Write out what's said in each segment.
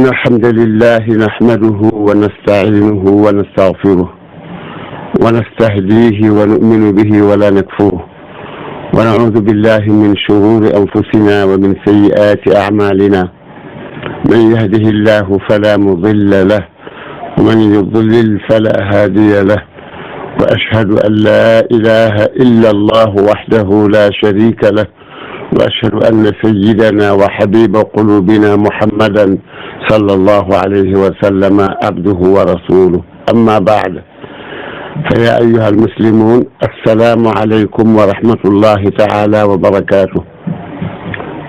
إن الحمد لله نحمده ونستعينه ونستغفره ونستهديه ونؤمن به ولا نكفره ونعوذ بالله من شرور أنفسنا ومن سيئات أعمالنا من يهده الله فلا مضل له ومن يضلل فلا هادي له وأشهد أن لا إله إلا الله وحده لا شريك له وأشهد أن سيدنا وحبيب قلوبنا محمدا صلى الله عليه وسلم عبده ورسوله أما بعد فيا أيها المسلمون السلام عليكم ورحمة الله تعالى وبركاته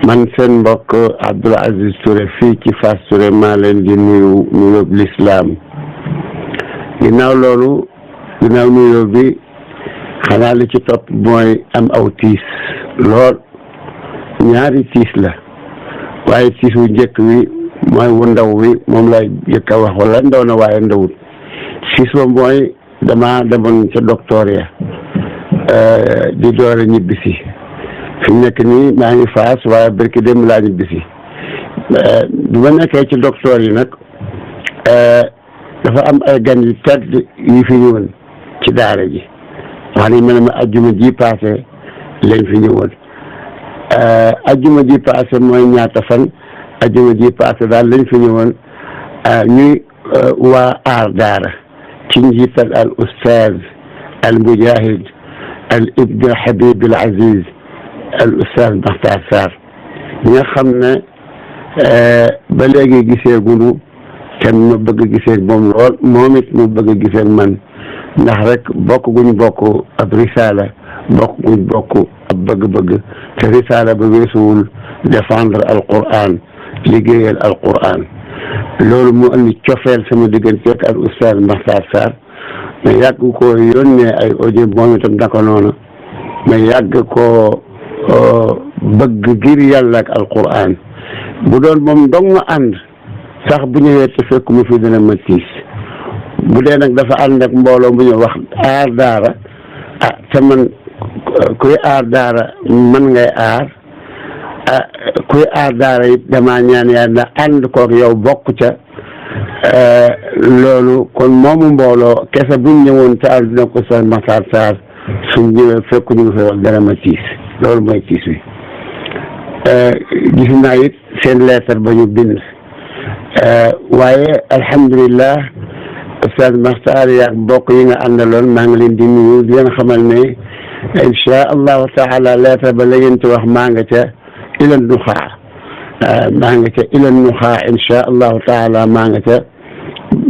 man seen mbokk Abdoul Aziz Touré fii ci Fass Touré maa leen di nuyu nuyoo lislaam ginnaaw nuyoo bi xanaa li ci topp mooy am aw tiis lool ñaari tiis la waaye tiis wu njëkk wi mooy wu ndaw wi moom lay jëkk a wax wala ndaw na waaye ndawut tiis wa mooy dama demoon ca docteur ya di doore ñibbisi fi mu nekk nii maa ngi Fass waaye barki dem laa ñibbisi bi ma nekkee ci docteur yi nag dafa am ay gan yu tedd yu fi ñëwoon ci daara ji wax nañ ma ne ma ajjuma ji paase lañ fi ñëwoon ajjuma ji paase mooy ñaata fan ajjuma ji paase daal lañ fi ñëwoon ñuy waa aar daara ci njiital al ustaaz al mujahid al ibn Habib al Aziz al ustaaz Makhtar Sarr ñi nga xam ne ba léegi gisee gunu te ma bëgg gisee moom lool moom it mu bëgg gisee man ndax rek bokk guñ bokk ab risaala bokk guñ bokk ab bëgg-bëgg te risaala ba weesuwul défendre alquran liggéeyal alquran loolu mu andi cofeel sama diggante ak al ustaaz Makhtar Sarr ma yàgg koo yónnee ay audio moom itam naka noonu ma yàgg koo bëgg ngir yàlla ak alquran bu doon moom dong ma ànd sax bu ñëwee te fekk mu fi dina ma tiis bu dee nag dafa ànd ak mbooloo bu ñu wax aar daara te man kuy aar daara man ngay aar kuy aar daara it damaa ñaan yàlla ànd kook yow bokk ca loolu kon moomu mbooloo kese buñ ñëwoon te àdduna ko sa Makhtar Sarr suñ ñëwee fekk ñu ngi fa wax dana ma tiis loolu mooy tiis wi gis naa it seen leetar ba ñu bind waaye alhamdulilah Oustaz Makhtar yaag mbokk yi nga àndaloon maa ngi leen di nuyu di leen xamal ne incha allahu taala leetar ba la ngeen ci wax maa nga ca ilan nuxaa incha allahu taala maa nga ca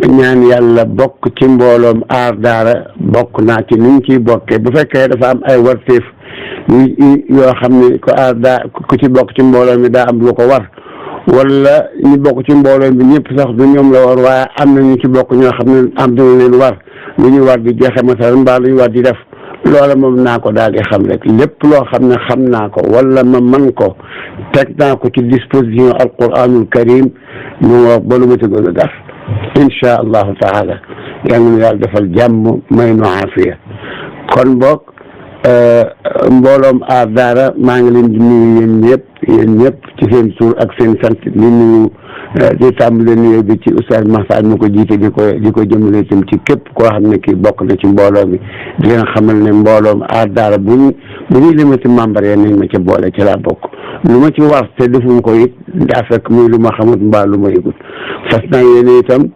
ñaan yàlla bokk ci mbooloom aar daara bokk naa ci ni ñu ciy bokkee bu fekkee dafa am ay warteef yoo xam ne ko aar daa ku ci bokk ci mbooloo mi daa am lu ko war wala ñu bokk ci mbooloo bi ñëpp sax du ñoom la war waaye am na ñu ci bokk ñoo xam ne am na leen war lu ñu war di joxe masalan mbaa lu ñu war di def loola moom naa ko daal di xam rek lépp loo xam ne xam naa ko wala ma man ko teg naa ko ci disposition alquranul karim ñu wax ba lu ma ci gën a def incha allahu taala yal na yàlla defal jàmm may nu aafiya kon boog mbooloom aar daara maa ngi leen di nuyu yéen ñëpp ci seen tur ak seen sant di nuyu di tàmbale nuyu bi ci oustaz Makhtar mi ko jiite di ko jëmale itam ci képp koo xam ne kii bokk na ci mbooloo mi di leen xamal ne mbooloom aar daara bu ñuy limati membre yi nañ ma ca boole ci laa bokk lu ma ci war te defuma ko it daa fekk muy lu ma xamut mbaa lu ma yëgut fas naa yéene itam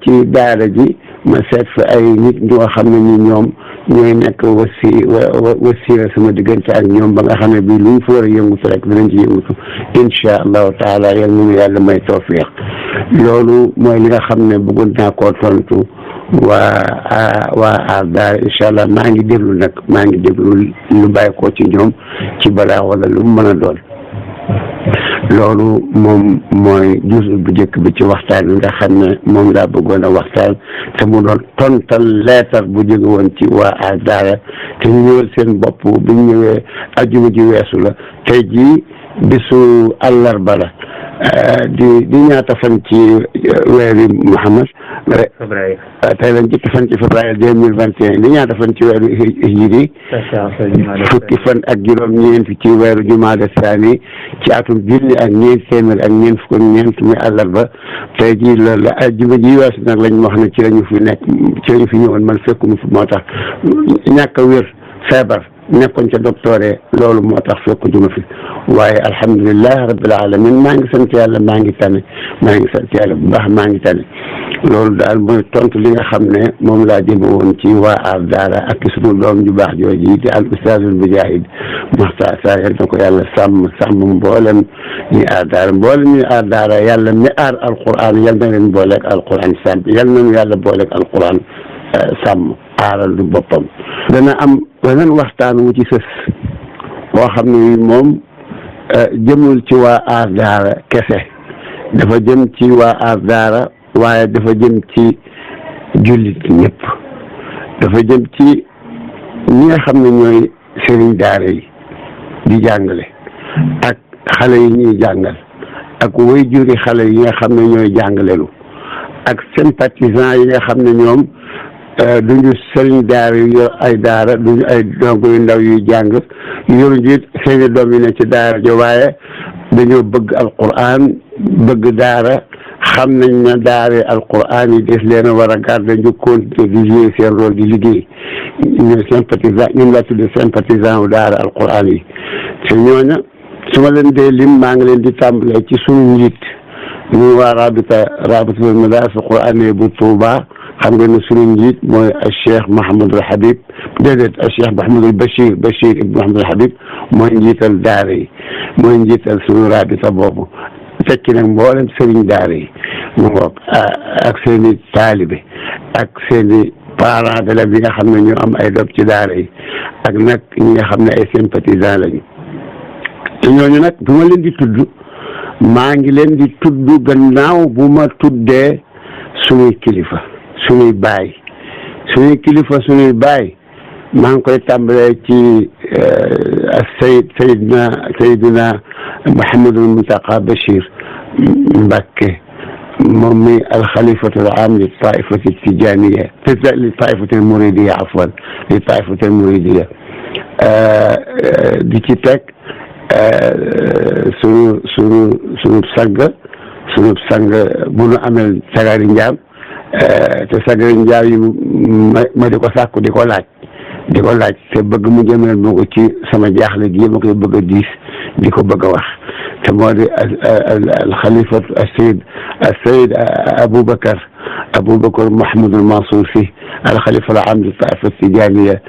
ci daara ji ma seet fi ay nit ñoo xam ne ni ñoom ñooy nekk wasiila sama diggante ak ñoom ba nga xam ne bii luñ fa war a yëngutu rek dinañ ci yëngutu incha allahu taala yal nañu yàlla may tawfiq loolu mooy li nga xam ne bëggoon naa koo tontu waa aar daara incha allah maa ngi déglu lu bàyyi koo ci ñoom ci balaa wala lu mu mën a doon loolu moom mooy jus bu njëkk bi ci waxtaan bi nga xam ne moom laa bëggoon a waxtaan te mu doon tontal leetar bu jóge woon ci waa aar daara te ñu ñëwal seen bopp bi ñu ñëwee ajjuma ji weesu la tey jii bisu àllarba la di ñaata fan ci weeri Muhammad tey lañ njëkk fan ci février 2021 li ñaata fan ci weeru hijri fukki fan ak juróom-ñeent ci weeru jumaada saani ci atum junni ak ñeent téeméer ak ñeent fukk ak ñeent muy àllarba tey jii la ajjuma ji weesu nag lañ wax ne ci lañu fi nekk ci lañu fi ñëwoon man fekkuma fi moo tax ñàkk a wér feebar nekkoon ca docteur loolu moo tax fekk duma fi waaye alhamdulilah rabbil alamin maa ngi sant yàlla maa ngi tane maa ngi sant yàlla bu baax maa ngi tane loolu daal mooy tontu li nga xam ne moom laa jëme woon ci waa aar daara ak sunu doom ju baax jooji di al ustaazul mujahid Maxtaar Sarr yal na ko yàlla sàmm mboolem ñuy aar daara mboolem ñuy aar daara yàlla mi aar alquran yal na leen booleeg alquran sàmm yal nañu yàlla booleeg alquran sàmm aaral du boppam. dana am beneen waxtaan wu ci sës boo xam ne moom jëmul ci waa aar daara kese dafa jëm ci waa aar daara waaye dafa jëm ci jullit ñëpp dafa jëm ci ñi nga xam ne ñooy sëriñ daara yi di jàngale ak xale yi ñuy jàngal ak waajuri xale yi nga xam ne ñooy jàngalelu ak sympathisant yi nga xam ne ñoom duñu sëriñ daara yu yor ay daara duñu ay dongo yu ndaw yuy jàng yoru njiit seeni doom yi ne ci daara jo waaye dañoo bëgg alquran bëgg daara xam nañ ne daara alquran yi des leen a war a garder ñu continuer di jouer seen rôle di liggéey ñooy sympathisant ñun laa tuddee sympathisant wu daara alquran yi te ñooña su ma leen dee lim maa ngi leen di tàmbalee ci suñu njiit ñu waa rabitatul madaaris alquran bu Touba xam nga ne suñu njiit mooy Cheikh Mahamadul Habib déedéet Cheikh Mahamadul Bachir ibn Mahamadul Habib mooy njiital daara yi mooy njiital suñu rabita boobu tekki nag mboolem sëriñ daara yi mu ngoog ak seen i taalibe ak seen i parents d'élèves yi nga xam ne ñoo am ay doom ci daara yi ak nag ñi nga xam ne ay sympathisants lañu te ñooñu nag bu ma leen di tudd maa ngi leen di tudd gannaaw bu ma tuddee suñuy kilifa suñuy baay suñuy baay maa ngi koy tàmbalee ci Seydina Mouhamadul Muntaqa Bachir Mbacké moom mi alxalifatul aam li taifati tijaniya li taifati muridiya afwan li taifati muridiya di ci teg sunu sang bu nu amel sagari njaam te sagari njaam yi ma di ko sàkku di ko laaj te bëgg mu jëmale ma ko ci sama jaaxle gi ma koy bëgg a diis di ko bëgg a wax te moo di alxalifatu asayid Aboubacar Mouhamadul Mansour Sy alxalifa al aam li taifa tijaniya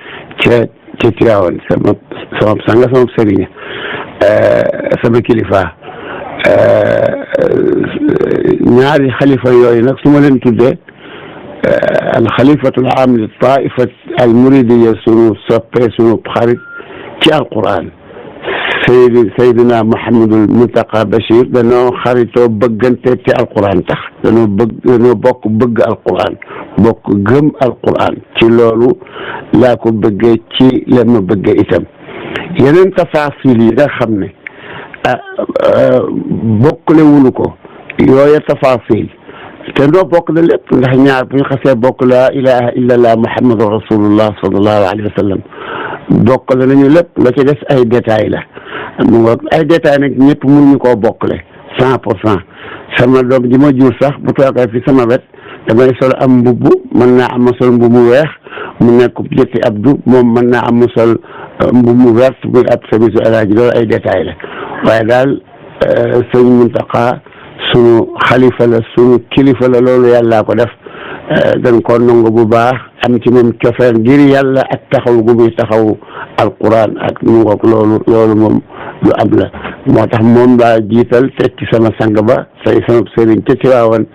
ca Tiwaawan sama sanga sama sëriñ sama kilifa ñaari xalifa yooyu nag su ma leen tuddee alxalifatul aam li taifa al muridiya sunu soppe sunu xarit ci alquran Seydina Mouhamadul Muntaqa Bachir danoo xaritoo bëggante ci alquran tax danoo bokk bëgg alquran bokk gëm alquran ci loolu laa ko bëggee ci la ma bëggee itam yeneen tafaasil yi nga xam ne bokkule wunu ko yooya tafaasil te doo bokk la lépp ndax ñaar bu ñu xasee bokk laa ilaha illallah muhammadu rasulullah sallallahu alayhi wa sallam bokk la nañu lépp la ci des ay détails la mu nga ay détails nag ñëpp mënuñu koo bokkle 100% sama doom ji ma jur sax bu toogee fi sama wet damay sol am mbubb mën naa am ma sol mbubb mu weex mu nekk jëtti abdu moom mën naa am ma sol mbubb mu vert muy ab samisu alaaji loolu ay détails la waaye daal sëñ Muntaqa sunu xalifa la sunu kilifa la loolu yàllaa ko def dañ ko nangu bu baax am ci moom cofeel ngir yàlla ak taxaw gu muy taxaw alquran ak mu ngoog loolu moom lu am la moo tax moom laa jiital teg ci sama sang ba sama sëriñ ca Tiwaawan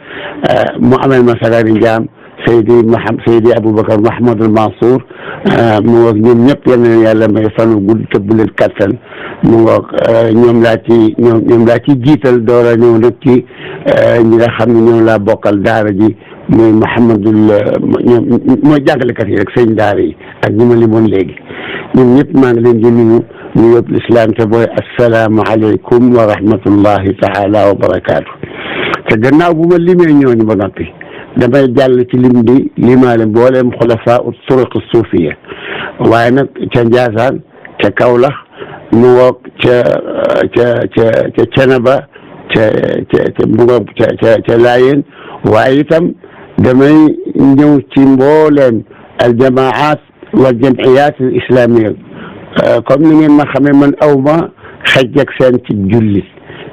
mu amel ma sagari njaam Seydi Aboubacar Mouhamadul Mansour mu ngoog ñoom ñëpp yal na yàlla may fanu gudd tëbb leen kattan mu ngoog ñoom laa ci jiital door a ñëw nag ci ñi nga xam ne ñoom laa bokkal daara ji mooy mooy jàngalekat yi rek sëñ daara yi ak ñi ma limoon léegi ñoom ñëpp maa ngi leen di nuyu nuyoo lislaam te booy assalaamu aleykum wa rahmatullahi taala wa barakaatu te gannaaw bu ma limee ñooñu ba noppi damay jàll ci lim di limaale mbooleem xulafaa ut turuq suufiya waaye nag ca Njaasaan ca Kawlax mu ngoog ca Cenaba ca mu ngoog ca Laayeen waaye itam damay ñëw ci mbooleem aljamaat wal jamiyat al islamia comme ni ngeen ma xamee man aw ma xej ak seen ci julli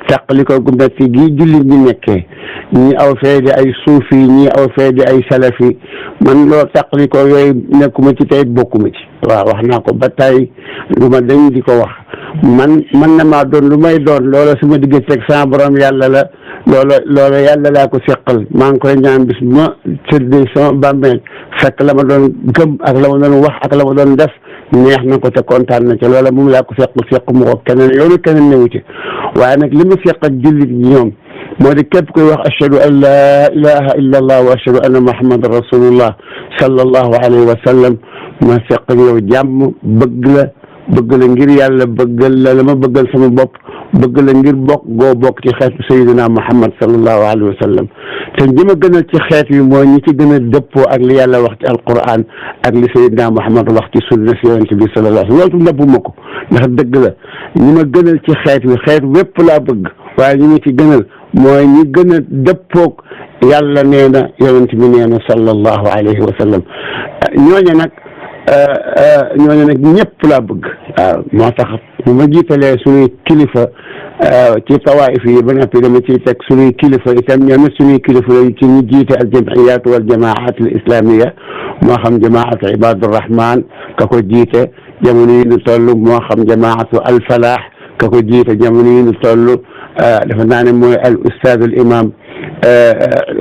taqali ko gu metti gi jullit ñi nekkee ñi aw fee di ay suufi ñi aw fee di ay salafi man loo taqali ko yooyu nekkuma ci tey bokkuma ci waaw wax naa ko ba tey lu ma dañ di ko wax man na maa doon lu may doon loola su ma digganteeg sama borom yàlla la loola yàlla laa ko seqal maa ngi koy ñaan bis ma tëddee sama bàmmeel fekk la ma doon gëm ak la ma doon wax ak la ma doon def neex na ko te kontaan na ci loola moom laa ko seq mu ko keneen yoonu keneen newu ci waaye nag li ma seq ak jullit ñoom moo di képp koy wax ashhadu an laa ilaha illa allah wa ashhadu anna muhammadan rasulullah sallallahu alayhi wa sallam ma seq ak yow jàmm bëgg la ngir yàlla bëggal la ma bëggal sama bopp bëgg la ngir bokk ci xeetu sayyidina muhammad sallallahu alayhi wa sallam te ñi ma gënal ci xeet yi mooy ñi ci gën a dëppoo ak li yàlla wax ci alquran ak li sayyidina muhammad wax ci sunna si yonent bi sallallahu alayhi wa sallam loolu nëbbu ma ko ndax dëgg la ñi ma gënal ci xeet wi xeet wépp laa bëgg waaye ñi ma ci gënal mooy ñi gën a dëppoog yàlla nee na yonent bi nee na sallallahu alayhi wa sallam ñooñu nag ñëpp laa bëgg waaw moo tax bu ma jiitalee suñuy kilifa ci tawaayif yi ba noppi dama ciy teg suñuy kilifa itam ñoom it suñuy kilifa yooyu ci ñu jiite al jamiyat wal jamaat al islamia moo xam jamaatu ibadurrahman ka ko jiite jamono yi ñu toll moo xam jamaatu al falaax ka ko jiite jamono yi ñu toll dafa naa ne mooy al ustaad al imam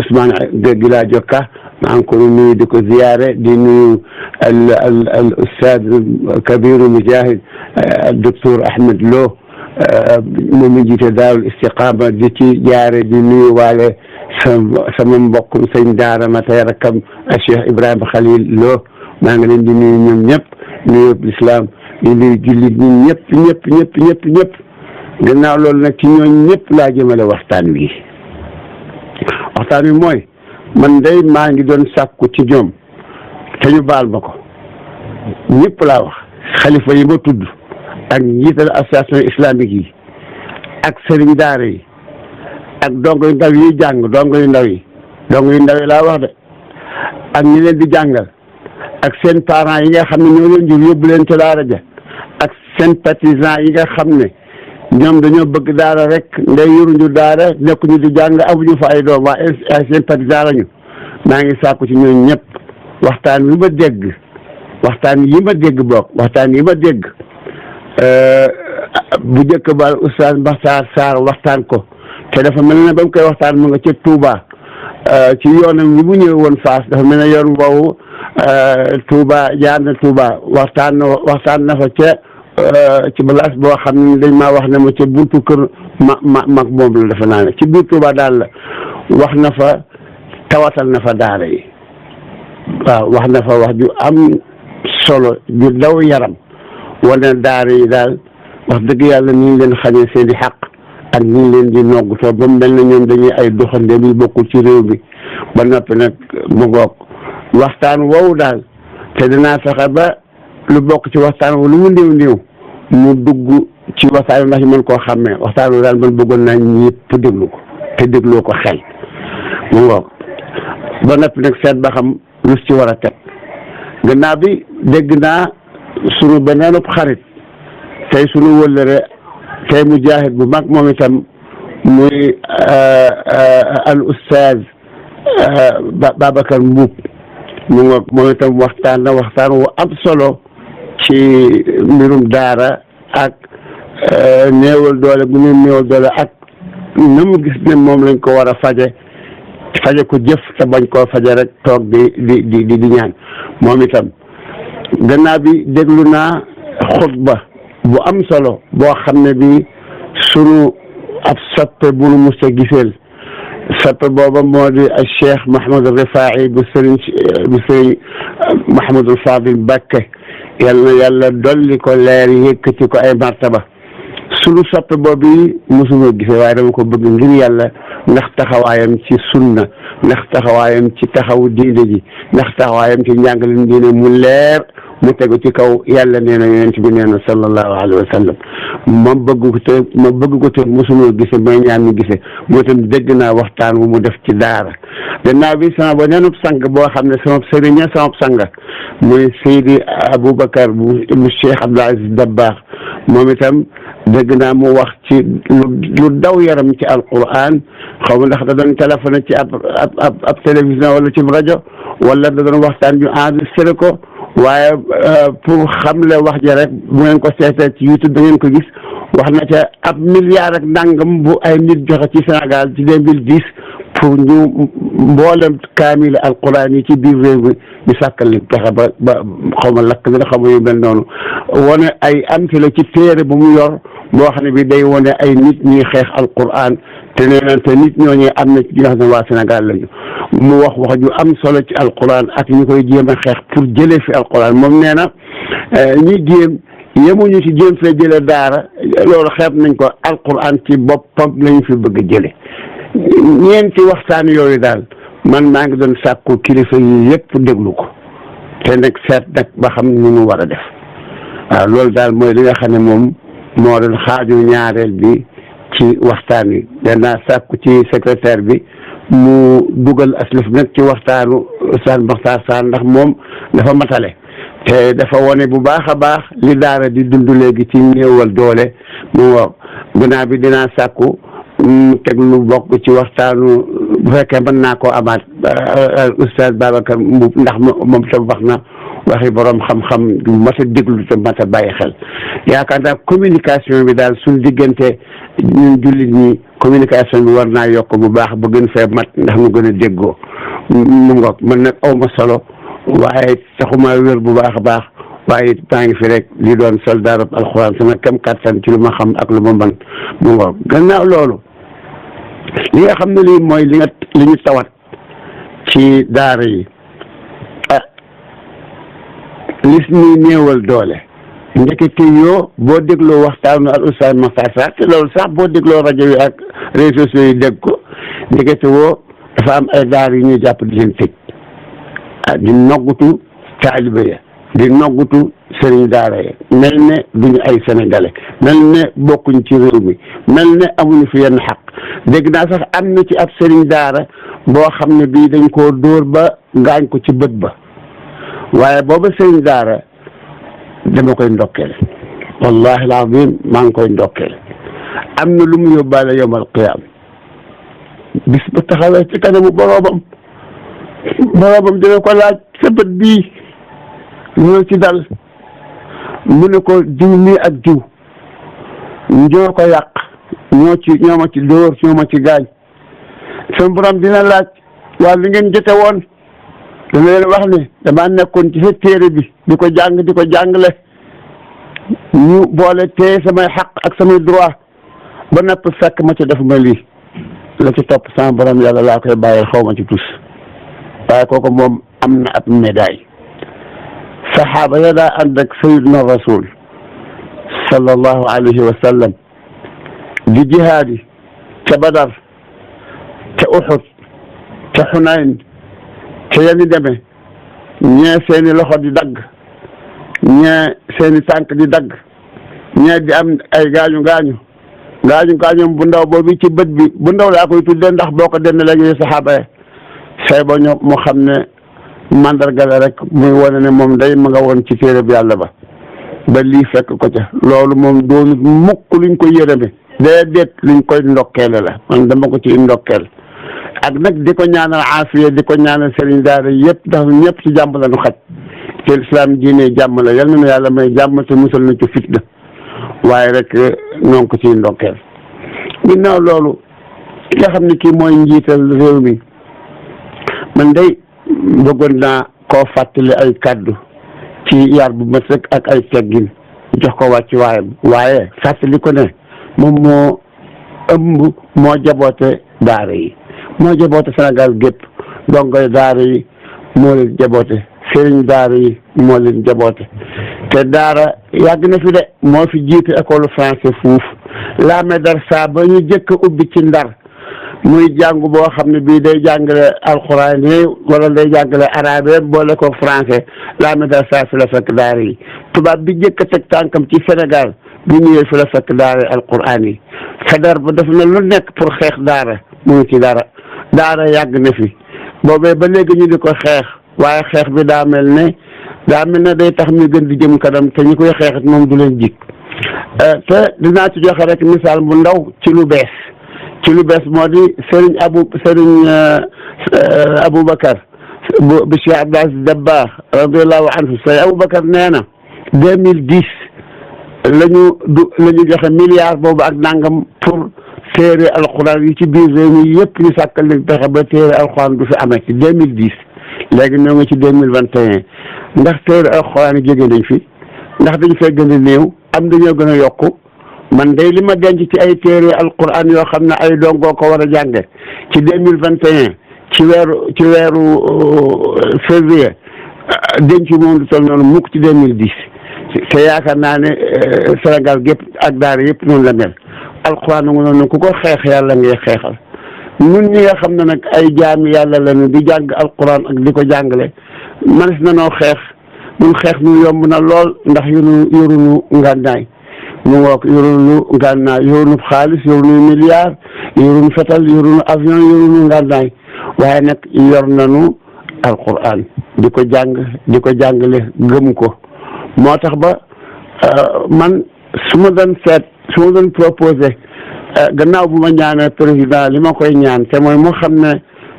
Ousmane Gila Jokka maa ngi ko nuyu di ko ziyaare di nuyu al ustaad kabiru mujahid docteur Ahmed Lo moom mi jiite daarul istiqaama di ci jaare di nuyu waale sama mbokkum sëñ daara ma tey rakkam Cheikh Ibrahima Khalil Lo maa ngi leen di nuyu ñoom ñëpp nuyu l'islam di nuyu jullit ñi ñëpp gannaaw loolu nag ci ñooñ ñëpp laa jëmale waxtaan wi mooy man day maa ngi doon sàkku ci ñoom te ñu baal ma ko ñëpp laa wax xalifa yi ma tudd ak njiital association islamique yi ak sëriñ daara yi ak dongo yu ndaw yi jàng dongo yu ndaw yi laa wax de ak ñi leen di jàngal ak seen parents yi nga xam ne ñoo leen jur yóbbu leen ca daara ja ak sympathisants yi nga xam ne ñoom dañoo bëgg daara rek ndey yoruñu daara nekkuñu di jàng amuñu fa ay doom waaye ay sympathisants lañu maa ngi sàkku ci ñooñu ñëpp waxtaan yi ma dégg bu njëkk ba oustaz Mbaxtaar Sarr waxtaan ko te dafa mel ne ba mu koy waxtaan mu nga ca Touba ci yoonam yi mu ñëw woon Fass dafa mel ne yoon woowu Touba jaar na Touba waxtaan na fa ca ci balaas boo xam ne dañ maa wax ne ma ca buntu kër mag moom la dafa naa ne ci biir Touba daal la wax na fa tawatal na fa daara yi waaw wax na fa wax ju am solo ju daw yaram wane daara yi daal wax dëgg yàlla ñu ngi leen xañee seen i xaq ak ñu ngi leen di noggutoo ba mu mel ne ñoom dañuy ay doxande bi bokkul ci réew mi ba noppi nag mu ngoog waxtaan woowu daal te dinaa fexe ba lu bokk ci waxtaan wu lu mu néew mu dugg ci waxtaan ndax ñu mën koo xàmmee waxtaan wu daal man bëggoon naa ñëpp déglu ko te dégloo ko xel mu ngoog ba noppi nag seet ba xam lu ci war a teg gannaaw bi dégg naa sunu beneenub xarit tey sunu wëllëre tey mujaahid bu mag moom itam muy al ustaaz Babacar Mbuub mu ngoog moom itam waxtaan wu am solo ci mbirum daara ak néewal doole bu ñu néewal doole ak na mu gis ne moom lañ ko war a faje ko jëf te bañ koo faje rek toog di ñaan moom itam gannaaw bi déglu naa xutba bu am solo boo xam ne bi sunu ab soppe bu nu mus a giseel soppe booba moo di ak Cheikh Mahamadou Rifaa'i bu sëriñ Mahamadou Fadil Bakke yal na yàlla dolli ko leer yëkkati ko ay martaba sunu soppe boobu mosuma gisee waaye dama ko bëgg ngir yàlla ndax taxawaayam ci sunna ndax taxawaayam ci taxawu diine ji ndax taxawaayam ci njàngale diine mu leer mu tegu ci kaw yàlla nee na yonent bi nee na sallallahu alayhi wa sallam ma bëgg ko te mosuma gise may ñaan mi gise moo tam dégg naa waxtaan wu mu def ci daara gannaaw bi sama ba neenub sang boo xam ne sama sëriña sama sanga muy Seydi Aboubacar bu Cheikh Abdoul Aziz Dabakh moom itam dégg naa mu wax ci lu daw yaram ci alquran xaw ma ndax da doon téléphoné ci ab télévision wala ci rajo wala da doon waxtaan ñu enregistré ko waaye pour xamle wax ji rek bu ngeen ko seetee ci YouTube da ngeen ko gis wax na ca ab milliard ak nangam bu ay nit joxe ci Sénégal ci 2010 pour ñu mboolem kaamil alquran yi ci biir réew mi ñu sàkkal li pexe ba xaw ma lakk dina xaw ma yu mel noonu wane ay am ci la ci téere bu mu yor boo xam ne bi day wane ay nit ñuy xeex alquran te nee na te nit ñooñu am na ci ñoo xam ne waa Sénégal lañu mu wax ju am solo ci alquran ak ñu koy jéem a xeex pour jëlee fi alquran moom nee na ñi jéem yemuñu ci jéem fee jële daara loolu xeeb nañ ko alquran ci boppam lañu fi bëgg a jële ñeenti waxtaan yooyu daal man maa ngi doon sàkku kilifa yi yëpp déglu ko te nag seet nag ba xam ni mu war a def waaw loolu daal mooy li nga xam ne moom moo doon xaaju ñaareel bi ci waxtaan wi danaa sàkku ci secrétaire bi mu dugal aslif nag ci waxtaanu Oustaz Makhtar Sarr ndax moom dafa matale te dafa wone bu baax a baax li daara di dund léegi ci néewal doole mu wax gannaaw bi dinaa sàkku teg lu bokk ci waxtaanu bu fekkee mën naa koo amaat Oustaz Babacar Mboup ndax moom tam wax na waxi borom xam-xam du mat a déglu te mat a bàyyi xel yaakaar naa communication bi daal suñ diggante ñun jullit ñi communication bi war naa yokk bu baax ba gën fee mat ndax mu gën a déggoo mu ngoog man nag aw ma solo waaye taxuma wér bu baax a baax waaye maa ngi fi rek li doon soldaarab alxuraan sama kem kattan ci lu ma xam ak lu ma mën mu ngoog gannaaw loolu li nga xam ne lii mooy li ñu tawat ci daara yi lis ñuy néewal doole ndekete yoo boo dégloo waxtaanu al Oustaz Makhtar Sarr te loolu sax boo dégloo rajo yi ak réseaux sociaux yi dégg ko ndekete woo dafa am ay daara yu ñuy jàpp di leen tëj di noggutu taalibe ya di noggutu sëriñ daara ya mel ne duñu ay sénégalais mel ne bokkuñ ci réew mi mel ne amuñu fi yenn xaq dégg naa sax am na ci ab sëriñ daara boo xam ne bii dañ koo dóor ba gaañ ko ci bët ba waaye booba sëriñ daara dama koy ndokkeel wallahi alazim maa ngi koy ndokkeel am na lu mu yóbbaale yawmal qiyaam bis ba taxawee ci kanamu boroomam dina ko laaj sa bët bii ñoo ci dal mu ne ko jiw mii ak jiw ñoo ko yàq ñoo ma ci dóor ñoo ma ci gaañ sama borom dina laaj waa li ngeen jote woon dama leen wax ne damaa nekkoon ci sa téere bi di ko jàngale ñu boole téye samay xaq ak samay droit ba napp fekk ma ci def ma lii la ci topp sama borom yàlla laa koy bàyyil xaw ma ci tus waaye kooku moom am na ab médaille saxaaba ya daa ànd ak sayyidina rasul sallallahu alayhi wa sallam di jihaadi ca Badar ca Uhud ca Xunayn ca yeni demee ñee seeni loxo di dagg ñee seeni tànk di dagg ñee di am ay gaañu bu ndaw boobu ci bët bi bu ndaw laa koy tuddee ndax boo ko denne léegi saxaaba ya say ba ñoo mu xam ne mandarga la rek muy wane ne moom day ma nga woon ci téere bi yàlla ba lii fekk ko ca loolu moom doonut mukk luñ ko yërëme déedéet luñ koy ndokkeele la man dama ko ci ndokkeel ak nag di ko ñaanal aafiya di ko ñaanal sëriñ daara yëpp ndax ñëpp ci jàmm la nu xaj te islam diine jàmm la yal na yàlla may jàmm te musal na ci fitna waaye rek ñoo ngi ko ciy ndokkeel ginnaaw loolu ki nga xam ne kii mooy njiital réew mi man day bëggoon naa koo fàttali ay kàddu ci yar bu mat rek ak ay teggin jox ko wàcc waayam waaye fàttali ko ne moom moo ëmb moo jaboote daara yi moo jaboote Sénégal gépp dongoy daara yi moo leen jaboote sëriñ daara yi moo leen jaboote te daara yàgg na fi de moo fi jiite école français fuuf la madrasa ba ñu jëkk ubbi ci Ndar muy jàng boo xam ne bii day jàngale alxuraan yi wala day jàngale arabe boole ko français la madrasa fi la fekk daara yi tubaab bi jëkk a teg tànkam ci Sénégal bu ñëwee fi la fekk daara alxuraan yi Faidherbe ba def na lu nekk pour xeex daara mu ci daara yàgg na fi boobee ba léegi ñu di ko xeex waaye xeex bi daa mel ne day tax ñu gën di jëm kanam te ñi koy xeexit moom du leen jik te dinaa ci joxe rek misaal bu ndaw ci lu bees moo di Serigne Aboubacar bu Cheikh Abdou Aziz Dabakh radiyallahu anhu Serigne Aboubacar nee na 2010 la ñu joxe milliard boobu ak nangam pour téere alxuraan yi ci biir réew mi yëpp ñu sàkkal leen pexe ba téere alxuraan du fi amee ci 2010 léegi ñoo ngi ci 2021 ndax téere alxuraan yi jóge nañ fi ndax dañ fay gën a néew am dañoo gën a yokku man day li ma denc ci ay téere alquran yoo xam ne ay dongoo ko war a jànge ci 2021 ci weeru février denc moom du toll noonu mukk ci 2010 te yaakaar naa ne Sénégal gépp ak daara yëpp noonu la mel alquran nga noonu ku ko xeex yàlla ngay xeexal ñun ñi nga xam ne nag ay jaami yàlla lañu di jàng alquran ak di ko jàngale manes na noo xeex ñun xeex ñu yomb na lool ndax yorunu ngànnaay mu ngoog yorunu ngànnaay yorunu xaalis yorunu milliard yorunu fetal yorunu avion yorunu ngànnaay waaye nag yor nañu alquran di ko jàngale gëm ko moo tax ba man su ma doon proposé gannaaw bu ma ñaanee président li ma koy ñaan te mooy mu xam ne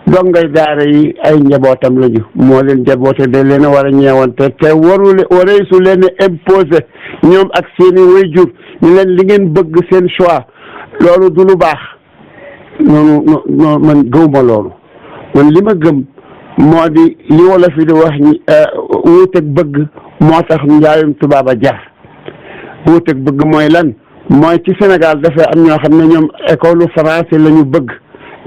dongay daara yi ay njabootam lañu moo leen njaboote da leen a war a ñeewante te waree su leen imposé ñoom ak seeni waajur ñu leen li ngeen bëgg seen choix loolu du lu baax noonu man gëwuma loolu man li ma gëm moo di li wala fi di wax wuuteeg bëgg moo tax njaayum tubaab a jar wuuteeg bëgg mooy lan mooy ci Sénégal dafay am ñoo xam ne ñoom école français la ñu bëgg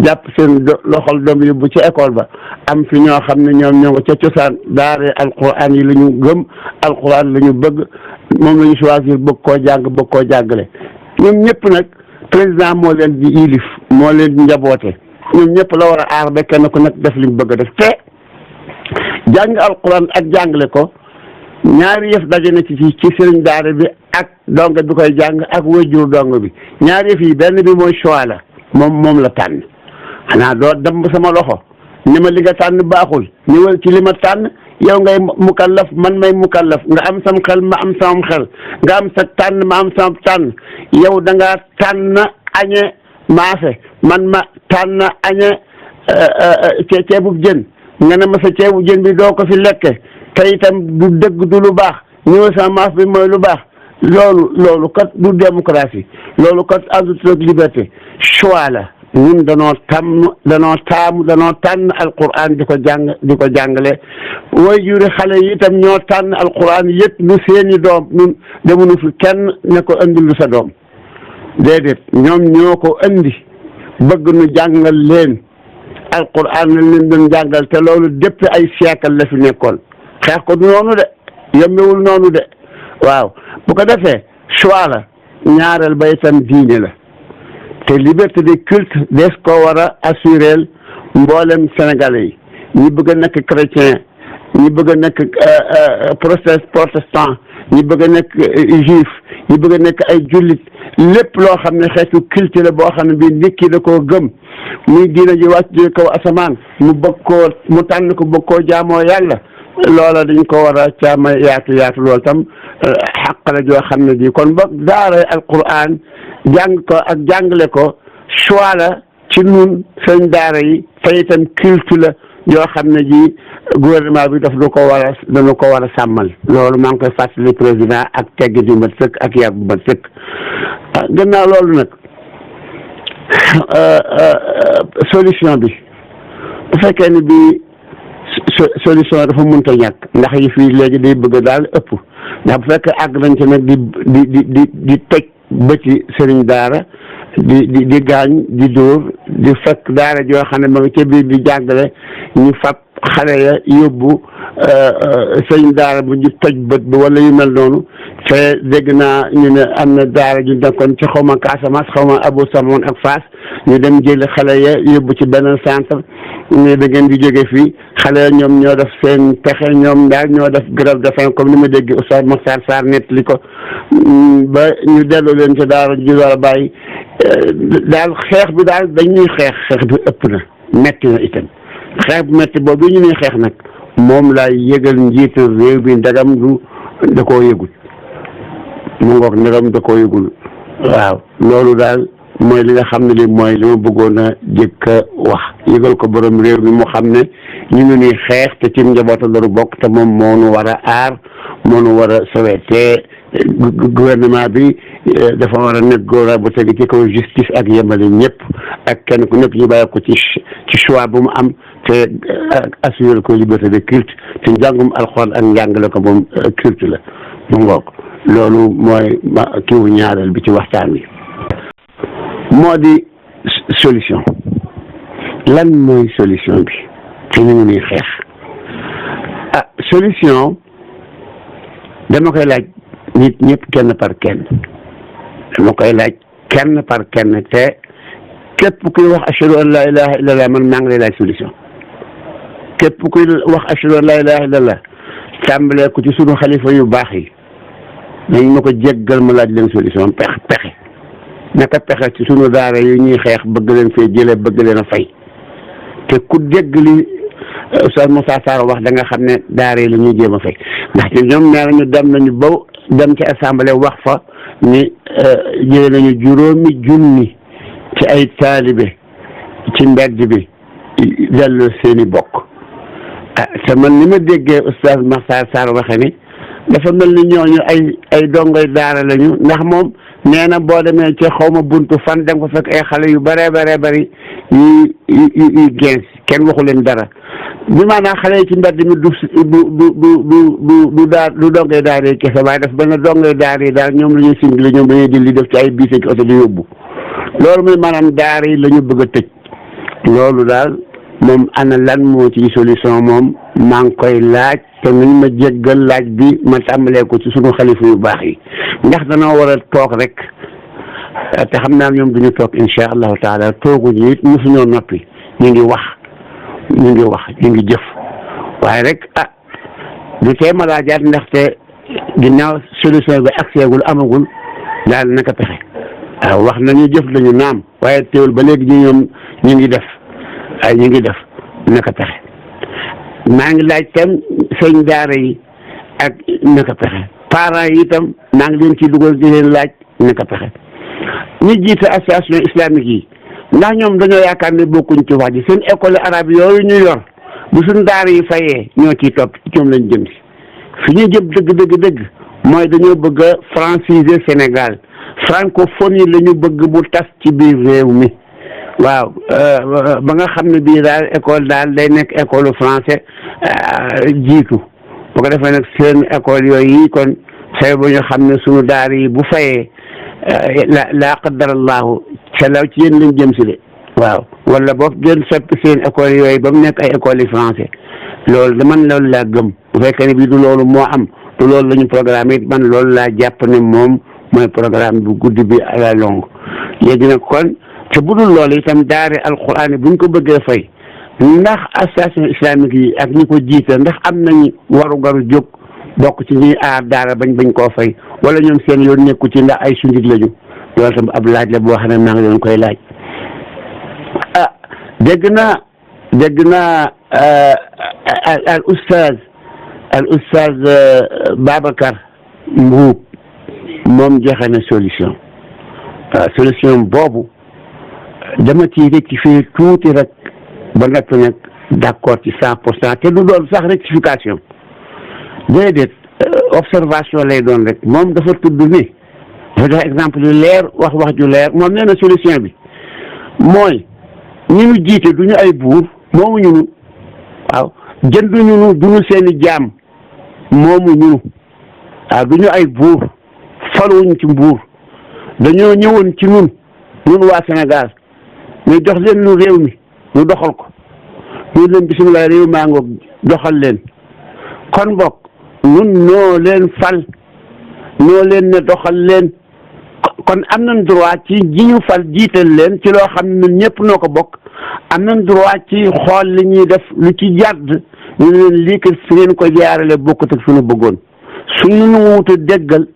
jàpp seen loxol doom yóbbu ci école ba am fi ñoo xam ne ñoom ñoo nga ca cosaan daare alquran yi la ñu gëm alquran la ñu bëgg moom la ñu choisir bëgg koo jàngale ñoom ñëpp nag président moo leen di ilif moo leen di njaboote ñoom ñëpp la war a aar ba kenn ku nekk def li mu bëgg a def te jàng alquran ak jàngale ko ñaari yëf daje na ci sëriñ daara bi ak donga bi koy jàng ak wajur donga bi ñaari yëf yi benn bi mooy choix la moom la tànn xanaa doo dem sama loxo ni ma li nga tànn baaxul ñëwal ci li ma tànn yow ngay mukallaf man may mukallaf nga am sam xel ma am sam xel nga am sa tànn ma am sam tànn yow da ngaa tànn añe maafe man ma tànn añe ceebub jën nga ne ma sa ceebu jën bi doo ko fi lekke te itam du dëgg du lu baax ñëw sa maaf bi mooy lu baax loolu kat du démocratie loolu kat àndut ak liberté choix la ñun danoo tànn alquran di ko jàngale way juri xale yi itam ñoo tànn alquran yëpp nu seeni doom ñun demuñu fi kenn ne ko andil lu sa doom déedéet ñoom ñoo ko andi bëgg nu jàngal leen alquran lañ leen doon jàngal te loolu depuis ay siècle la fi nekkoon xeex ko du noonu de yombewul noonu de waaw bu ko defee choix la ñaareel ba itam diine la te liberté de culte des ko war a assurer mboolem sénégalais yi ñi bëgg a nekk chrétien ñi bëgg a nekk protestant ñi bëgg a nekk juif ñi bëgg a nekk ay jullit lépp loo xam ne xeetu culte la boo xam ne bii nit ki da koo gëm muy diina ji wàcc ji kaw asamaan mu tànn ko bëgg koo jaamoo yàlla loola dañ ko war a caama yaatu loolu tam xaq la joo xam ne ji kon ba daara alquran jàng ko ak jàngale ko choix la ci nun seen daara yi te itam culte la yoo xam ne ji gouvernement bi dañu ko war a sàmmal loolu maa ngi koy fàttali président ak tegg di mat sëkk ak yar bu mat sëkk gannaaw loolu nag solution bi bu fekkee ni bi solution dafa mënta ñàkk ndax yi fii léegi day bëgg daal ëpp ndax bu fekkee àgg nañ ci nag di toj bëti sëriñ daara di gaañ di dóor di fekk daara joo xam ne ma nga ca biir di jàngale ñu fab xale ya yóbbu sëriñ daara bu ñu toj bët bi wala yu mel noonu te dégg naa ñu ne am na daara ju nekkoon ci xawma Casamance xawma Abou Samone ak Fass ñu dem jëli xale ya yóbbu ci beneen centre ne da ngeen di jóge fii xale ya ñoom ñoo def seen pexe ñoom daal ñoo def grève de faim comme ni ma dégg Oustaz Makhtar Sarr nettali ko ba ñu delloo leen ci daara ju war a bàyyi daal xeex bi daal dañuy xeex bi ëpp na metti na itam xeex bu metti boobu ñu ñuy xeex nag moom laay yëgal njiitu réew bi ndagam du da koo yëgul mu ngoog ndagam da koo yëgul waaw loolu daal mooy li nga xam ne li mooy li ma bëggoon a jëkk a wax yëgal ko borom réew mi mu xam ne ñu ngi nii xeex te ci njabootu loolu bokk te moom moo nu war a aar moo nu war a sauver te gouvernement bi dafa war a nekk góor bu tegi ci kaw justice ak yemale ñëpp ak kenn ku nekk ñu bàyyi ko ci choix bu mu am te assurer ko liberté de culte te njàngum alxuraan ak njàngale ko moom culte la mu ngoog loolu mooy kiiwu ñaareel bi ci waxtaan wi moo di solution lan mooy solution bi te ñu ngi nii xeex solution dama koy laaj nit ñëpp kenn par kenn dama koy laaj kenn par kenn te képp kuy wax ashhadu an la ilaha illallah man maa ngi lay laaj solution képp kuy wax ashhadu an la ilaha illallah tàmbalee ko ci sunu xalifa yu baax yi nañ ma ko jéggal ma laaj leen solution pexe naka pexe ci sunu daara yi ñuy xeex bëgg leen fee jëlee bëgg leen a fay te ku dégg li Oustaz Moussa Sarr wax da nga xam ne daara yi la ñuy jéem a fay ndaxte ñoom nee nañu dem nañu ba dem ci assemblée wax fa ni jëlee nañu 5 junni ci ay taalibe ci mbedd bi delloo seeni bokk te man ni ma déggee Oustaz Moussa Sarr waxe ni dafa mel ni ñooñu ay dongoy daara lañu ndax moom nee na boo demee ci xawma buntu fan da nga ko fekk ay xale yu bëree bëri yu gens kenn waxu leen dara bi maanaam xale yi ci mbedd mi du dongay daara yi kese waaye daf benn dongay daara yi daal ñoom la ñuy singli ñoom dañuy di li def ci ay biis ak oto di yóbbu loolu mooy maanaam daara yi la ñu bëgg a tëj loolu daal moom ana lan moo ci solution moom maa ngi koy laaj te nañ ma jéggal laaj bi ma tàmbalee ko ci sunu xalifa yu baax yi ndax danoo war a toog rek te xam naa ñoom duñu toog insha allahu taala tooguñu it mosuñoo noppi ñu ngi wax ñu ngi jëf waaye rek du tee ma laajaat ndaxte ginnaaw solution bi agseegul amagul daal naka pexe waaw wax nañu jëf lañu naam waaye teewul ba léegi ñu ngi def ñu ngi def naka pexe maa ngi laaj tam sëñ daara yi ak naka pexe parents yi itam maa ngi leen ci dugal di leen laaj naka pexe ñi jiite association islamique yi ndax ñoom dañoo yaakaar ne bokkuñ ci wax ji seen école arabe yooyu ñu yor bu suñ daara yi fayee ñoo ciy topp ci ñoom lañ jëm si fi ñu jëm dëgg mooy dañoo bëgg a franciser Sénégal francophonie la ñu bëgg bu tas ci biir réew mi waaw ba nga xam ne bii daal école daal day nekk école français jiitu bu ko defee nag seen école yooyu yi kon say ba ñu xam ne suñu daara yi bu fayee laa qadarallahu ca law ci yéen lañ jëm si de waaw wala boog ngeen soppi seen école yooyu ba mu nekk ay école yi français loolu da man loolu laa gëm bu fekkee ne bii du loolu moo am du loolu la ñu programme it man loolu laa jàpp ne moom mooy programme bu guddi bi à la longue léegi nag kon te bu dul loolu itam daare alquran yi buñ ko bëggee fay ndax association islamique yi ak ñi ko jiite ndax am nañu waru jóg bokk ci ñuy aar daara bañ koo fay wala ñoom seen yoon nekku ci ndax ay sundit lañu loolu tam ab laaj la boo xam ne maa ngi leen koy laaj dégg naa al oustaz Babacar Mbuub moom joxe na solution solution boobu dama ciy rectifier tuuti rek ba nga nag d'accord ci 100% te du doon sax rectification déedéet observation lay doon rek moom dafa tudd ni dafa jox exemple yu leer wax ju leer moom nee na solution bi mooy ñi ñu jiite du ñu ay buur moomu ñu waaw jënduñu nu du ñu seeni jaam moomu ñu waaw du ñu ay buur faluwuñ ci mbuur dañoo ñëwoon ci ñun waa Sénégal ñu jox leen nu réew mi ñu doxal ko ñu leen bisimilah réew maa ngoog doxal leen kon bokk ñun noo leen fal noo leen ne doxal leen kon am nañ droit ci ji ñu fal jiital leen ci loo xam ne ñun ñëpp noo ko bokk am nañ droit ci xool li ñuy def lu ci jàdd ñu leen lii kat fi ngeen ko jaarale bokkut ak suñu bëggoon suñu nu wutu déggal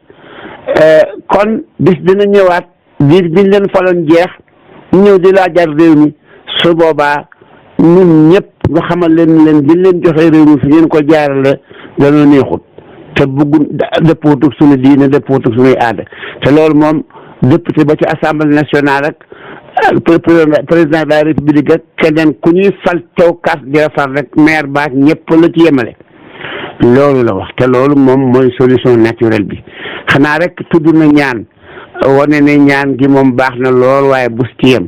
kon bis dina ñëwaat biir biñ leen faloon jeex ñëw di laajar réew mi su boobaa ñun ñëpp nga xamal leen biñ leen joxee réew mi fi ngeen ko jaarale dañoo neexut te bëggu dëppoot ak suñu diine dëppoot ak suñuy aada te loolu moom député ba ci assemblée nationale ak président de la république ak keneen ku ñuy fal tew kaas di fal rek maire baak ñëpp la ci yemale loolu la wax te loolu moom mooy solution naturelle bi xanaa rek tudd na ñaan wane ne ñaan gi moom baax na lool waaye bus ci yem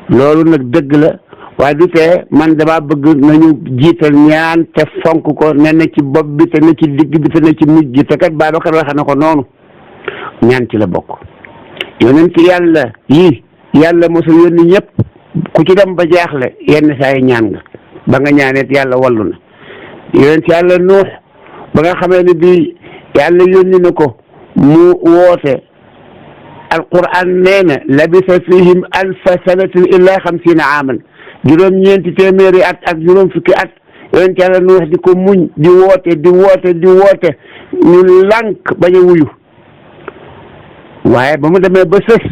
loolu nag dëgg la waaye du tee man dama bëgg nañu jiital ñaan te fonk ko ne na ci bopp bi te na ci digg bi te na ci mujj gi te kat Babacar waxe na ko noonu ñaan ci la bokk yonent yàlla yii yàlla mosul yónni ñëpp ku ci dem ba jaaxle yenn saa yi ñaan nga ba nga ñaaneet yàlla wallu na yonent yàlla Nuux ba nga xamee ne bii yàlla yónni na ko mu woote alquran nee na labisa fihim alfa sanatin illa xamsina aaman juróom-ñeenti téeméeri at ak juróom fukki at yonent yàlla Nuux di ko muñ di woote ñu lànk bañ a wuyu waaye ba mu demee ba sës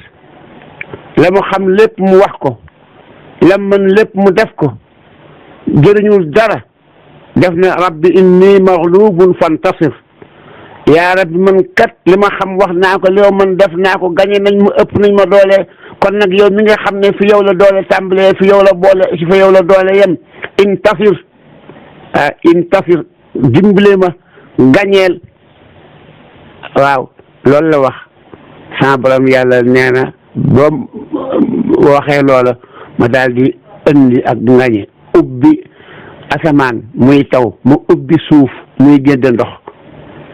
la mu xam lépp mu wax ko la mën lépp mu def ko jëriñul dara def ne rabbi inni maghlubun fantasir yaa rabbi man kat li ma xam wax naa ko li ma mën def naa ko gañe nañ mu ëpp nañ ma doole kon nag yow mi nga xam ne fi yow la doole tàmbalee fi yow la doole yem intafir dimbale ma gañeel waaw loolu la wax sama borom yàlla nee na boo waxee loola ma daal di indi ak ngañe ubbi asamaan muy taw mu ubbi suuf muy génne ndox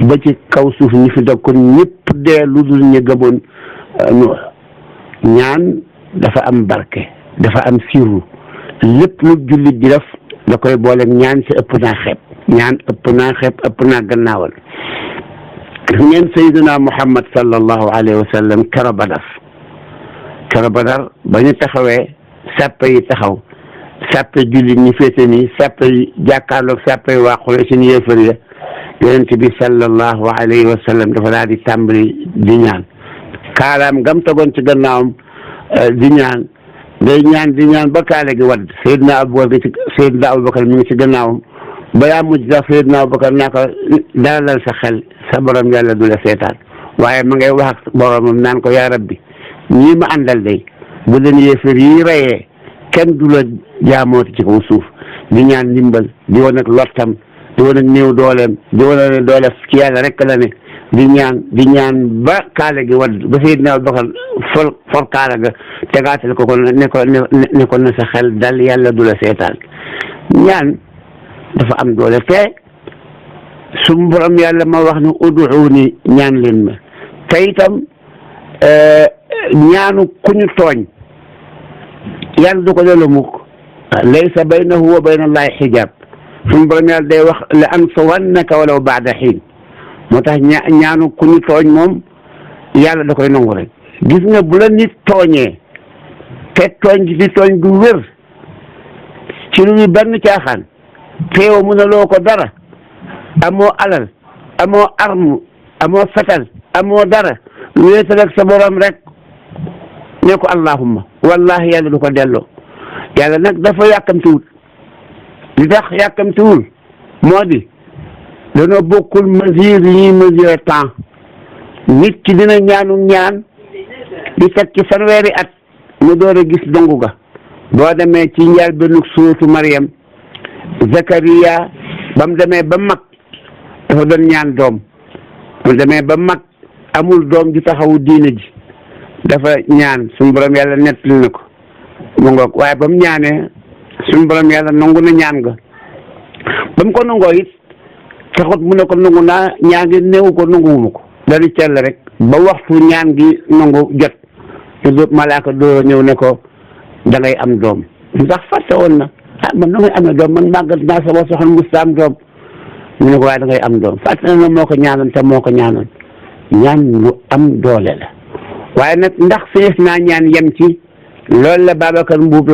ba ci kaw suuf ñi fi dog kon ñëpp dee lu dul ñu gëmoon ñaan dafa am barke dafa am sirru lépp lu jullit di def da koy boole ñaan si ëpp naa xeeb ñaan ëpp naa xeeb ëpp naa gannaawal ngeen sayyidina Muhammad sallallahu alayhi wa sallam kero Badar ba ñu taxawee sàppe yi taxaw sàppe jullit ñi féete nii sàppe yi jàkkaarloog sàppe yi waa Quraysh seen yéefar ya yonent bi sallallahu alayhi wa sallam dafa daal di tàmbali di ñaan kaalaam gam tegoon ci gannaawam di ñaan day ñaan di ñaan ba kaale gi wadd Seydina Abubakar mi ngi ci gannaawam balaa mujj sax Seydina Abubakar naa ko dalal sa xel sa borom yàlla du la seetaan waaye ma ngay wax ak boromam naan ko yaa rabbi ñii ma àndal day bu leen yéefar yi reyee kenn du la jaamooti ci kaw suuf di ñaan ndimbal di wane ak lottam di wane ak néew dooleem di wane ne doole ci yàlla rek la ne di ñaan ba kaala gi wadd ba Seydina Abubakar for kaala ga tegaatal ko ne ko na sa xel dal yàlla du la seetaan ñaan dafa am doole te su borom yàlla ma wax ne ud'uuni ñaan leen ma te itam ñaanu ku ñu tooñ yàlla du ko delloo mukk laysa baynahu wa bayna allahi xijaab suñu borom yàlla day wax la ansurannaka walaw ba'da xiin moo tax ñaanu ku ñu tooñ moom yàlla da koy nangu rek gis nga bu la nit tooñee te tooñ gi di tooñ gu wér ci lu ñu benn caaxaan teewa mun a loo ko dara amoo alal amoo arme amoo fetal amoo dara wéetal ak sa borom rek ne ko allahumma wallahi yàlla du ko delloo yàlla nag dafa yàkkamtiwul li tax yàkkamtiwul moo di danoo bokkul mesure yi ñuy mesure temps nit ki dina ñaan di teg ci fanweeri at mu door a gis dongu ga boo demee ci njaal benn suuratu Maryam Zakariya ba mu demee ba mag dafa doon ñaan doom mu demee ba mag amul doom ji taxawu diine ji dafa ñaan suñu borom yàlla nettali na ko mu ngoog waaye ba mu ñaanee suñu borom yàlla nangu na ñaan nga ba mu ko nangoo it taxut mu ne ko nangu naa ñaan gi néewu ko nanguwuma ko dañu cell rek ba waxtu ñaan gi nangu jot te malaaka doo ñëw ne ko da ngay am doom ndax fàtte woon na man na ngay amee doom man màggat naa sama soxna musta am doom mu ne ko waaye da ngay am doom fàtte na moo ko ñaanoon te moo ko ñaanoon ñaan lu am doole la waaye nag ndax fees naa ñaan yem ci loolu la Babacar Mbuub